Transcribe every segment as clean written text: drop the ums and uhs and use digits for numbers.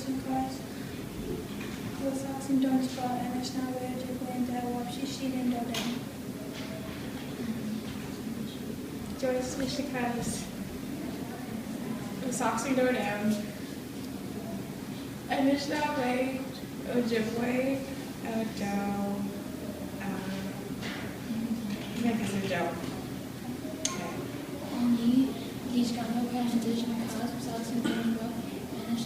lyssnarkurs. Wasauksing donsba en WWOS WWOS dodem. Joyce lyssnarkurs. Wasauksing dodem. En WWOS Oni liczbami określone kas Wasauksing dodem en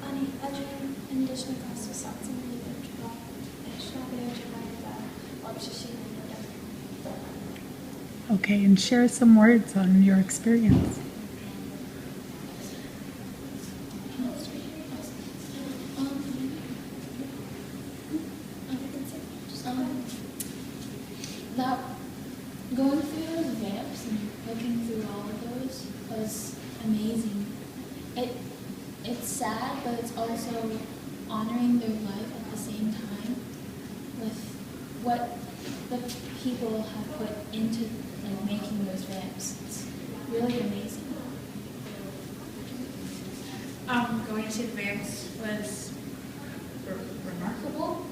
Ani adren en lyssnarkurs Wasauksing dodem. Okay, and share some words on your experience. That going through those vamps and looking through all of those was amazing. It's sad, but it's also honoring their life at the same time with what the people have put into like making those vamps. It's really amazing. Going to the vamps was remarkable,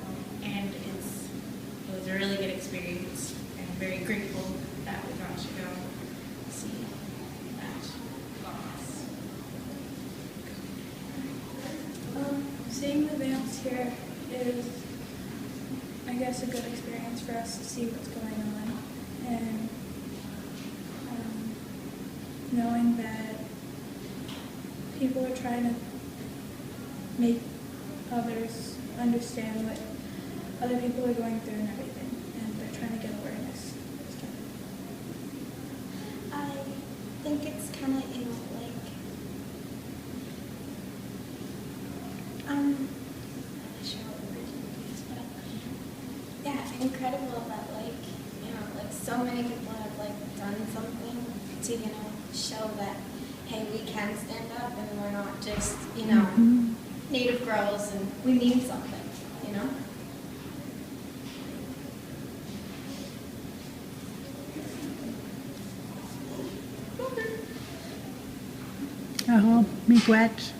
and it was a really good experience, and I'm very grateful that we got to go see that class. Seeing the vamps here is, I guess, a good experience for us to see what's going on, and knowing that people are trying to make others understand what other people are going through and everything, and they're trying to get awareness. I think it's kind of, like, I'm not sure what the word is, but yeah, incredible that, like, like so many people have, like, done something to, show that, hey, we can stand up and we're not just, native girls and we mean something, Miigwech.